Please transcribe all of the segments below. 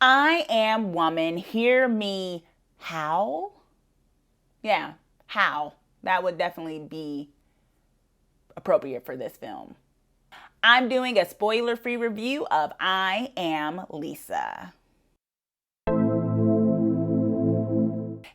I am woman, hear me howl. Yeah, howl. That would definitely be appropriate for this film. I'm doing a spoiler-free review of I Am Lisa.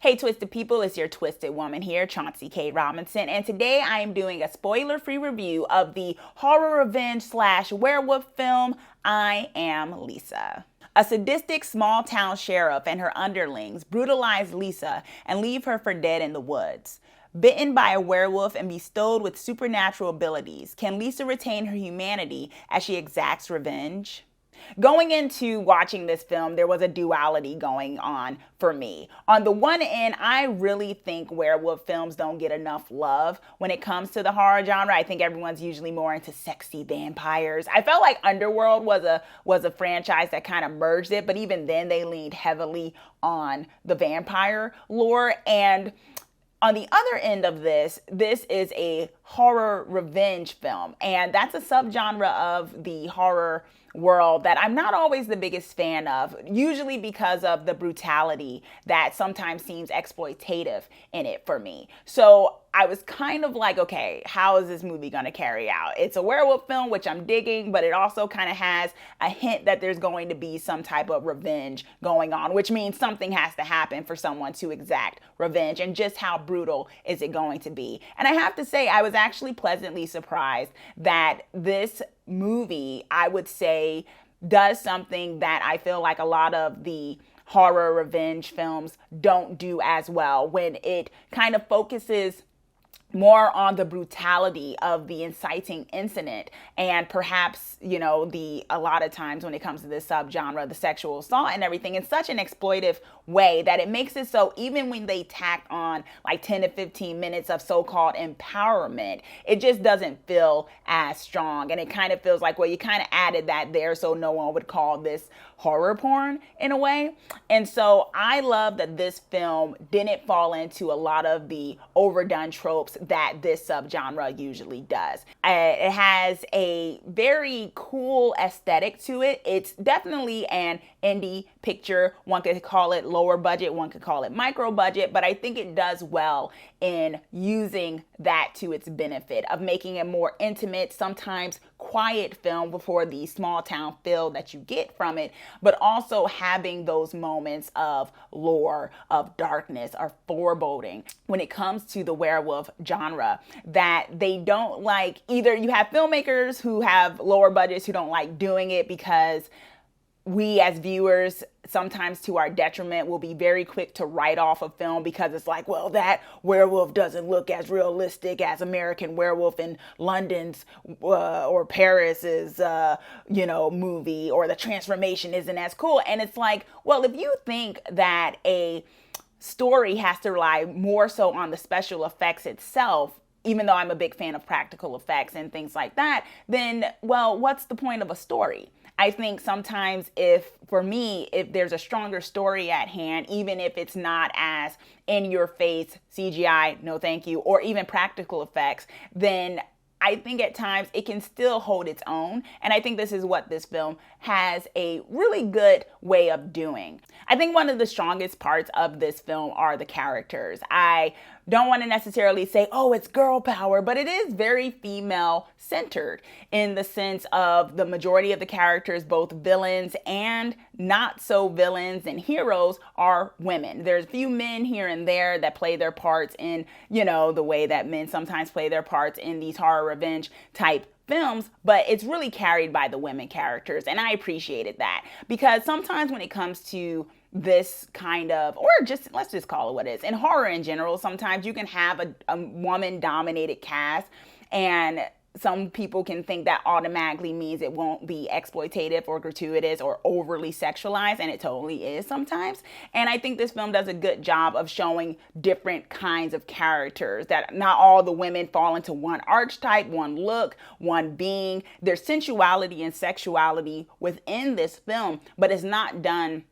Hey Twisted People, it's your Twisted Woman here, Chauncey K. Robinson, and today I am doing a spoiler-free review of the horror revenge / werewolf film, I Am Lisa. A sadistic small-town sheriff and her underlings brutalize Lisa and leave her for dead in the woods. Bitten by a werewolf and bestowed with supernatural abilities, can Lisa retain her humanity as she exacts revenge? Going into watching this film, there was a duality going on for me. On the one end, I really think werewolf films don't get enough love when it comes to the horror genre. I think everyone's usually more into sexy vampires. I felt like Underworld was a franchise that kind of merged it, but even then they leaned heavily on the vampire lore. And on the other end of this is a horror revenge film, and that's a subgenre of the horror world that I'm not always the biggest fan of, usually because of the brutality that sometimes seems exploitative in it for me. So I was kind of like, okay, how is this movie going to carry out? It's a werewolf film, which I'm digging, but it also kind of has a hint that there's going to be some type of revenge going on, which means something has to happen for someone to exact revenge. And just how brutal is it going to be? And I have to say, I was actually pleasantly surprised that this movie, I would say, does something that I feel like a lot of the horror revenge films don't do as well, when it kind of focuses more on the brutality of the inciting incident, and perhaps, a lot of times when it comes to this subgenre, the sexual assault and everything, in such an exploitive way that it makes it so even when they tack on like 10 to 15 minutes of so-called empowerment, it just doesn't feel as strong. And it kind of feels like, well, you kind of added that there so no one would call this horror porn in a way. And so I love that this film didn't fall into a lot of the overdone tropes that this subgenre usually does. It has a very cool aesthetic to it. It's definitely an indie picture. One could call it lower budget, one could call it micro budget, but I think it does well in using that to its benefit of making a more intimate, sometimes quiet film before the small town feel that you get from it, but also having those moments of lore, of darkness, or foreboding when it comes to the werewolf genre that they don't like. Either you have filmmakers who have lower budgets who don't like doing it because we as viewers, sometimes to our detriment, will be very quick to write off a film because it's like, well, that werewolf doesn't look as realistic as American Werewolf in London's or Paris's, movie, or the transformation isn't as cool. And it's like, well, if you think that a story has to rely more so on the special effects itself, even though I'm a big fan of practical effects and things like that, then, well, what's the point of a story? I think sometimes if there's a stronger story at hand, even if it's not as in your face CGI, no thank you, or even practical effects, then I think at times it can still hold its own. And I think this is what this film has a really good way of doing. I think one of the strongest parts of this film are the characters. I don't want to necessarily say, oh, it's girl power, but it is very female centered in the sense of the majority of the characters, both villains and not so villains and heroes, are women. There's a few men here and there that play their parts in, the way that men sometimes play their parts in these horror revenge type films, but it's really carried by the women characters. And I appreciated that, because sometimes when it comes to this kind of, or just, let's just call it what it is, in horror in general, sometimes you can have a woman dominated cast, and some people can think that automatically means it won't be exploitative or gratuitous or overly sexualized, and it totally is sometimes. And I think this film does a good job of showing different kinds of characters, that not all the women fall into one archetype, one look, one being. There's sensuality and sexuality within this film, but it's not done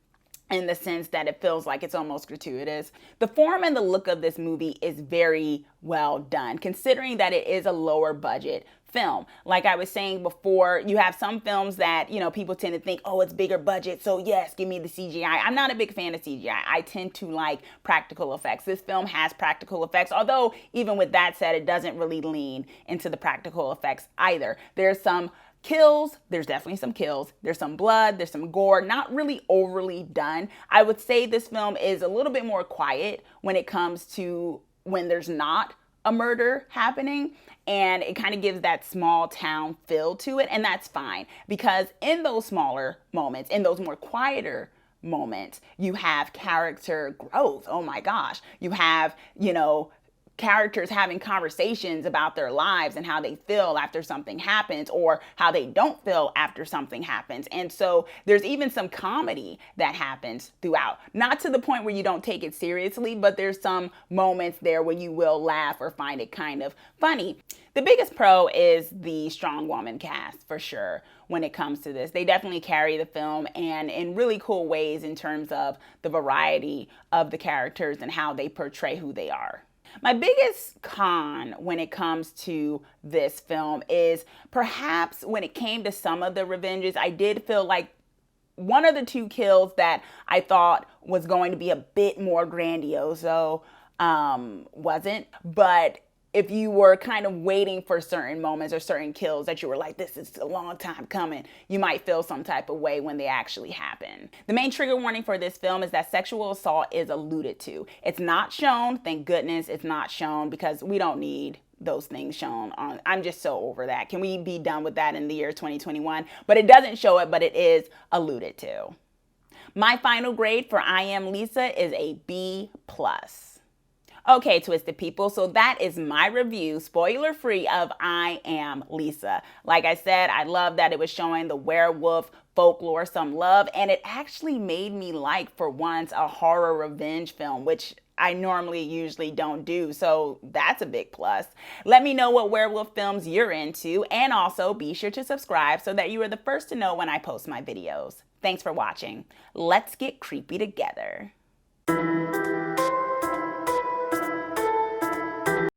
in the sense that it feels like it's almost gratuitous. The form and the look of this movie is very well done, considering that it is a lower budget film. Like I was saying before, you have some films that, people tend to think, oh, it's bigger budget, so yes, give me the CGI. I'm not a big fan of CGI. I tend to like practical effects. This film has practical effects, although even with that said, it doesn't really lean into the practical effects either. There's some kills, there's definitely some kills, there's some blood, there's some gore, not really overly done. I would say this film is a little bit more quiet when it comes to when there's not a murder happening, and it kind of gives that small town feel to it, and that's fine, because in those smaller moments, in those more quieter moments, you have character growth. Oh my gosh, you have, characters having conversations about their lives and how they feel after something happens, or how they don't feel after something happens. And so there's even some comedy that happens throughout, not to the point where you don't take it seriously, but there's some moments there where you will laugh or find it kind of funny. The biggest pro is the strong woman cast, for sure. When it comes to this, they definitely carry the film, and in really cool ways in terms of the variety of the characters and how they portray who they are. My biggest con when it comes to this film is perhaps when it came to some of the revenges, I did feel like one of the two kills that I thought was going to be a bit more grandiose, wasn't. But if you were kind of waiting for certain moments or certain kills that you were like, this is a long time coming, you might feel some type of way when they actually happen. The main trigger warning for this film is that sexual assault is alluded to. It's not shown, thank goodness it's not shown, because we don't need those things shown on. I'm just so over that. Can we be done with that in the year 2021? But it doesn't show it, but it is alluded to. My final grade for I Am Lisa is a B+. Okay, Twisted people, so that is my review, spoiler-free, of I Am Lisa. Like I said, I love that it was showing the werewolf folklore some love, and it actually made me like, for once, a horror revenge film, which I usually don't do, so that's a big plus. Let me know what werewolf films you're into, and also be sure to subscribe so that you are the first to know when I post my videos. Thanks for watching. Let's get creepy together.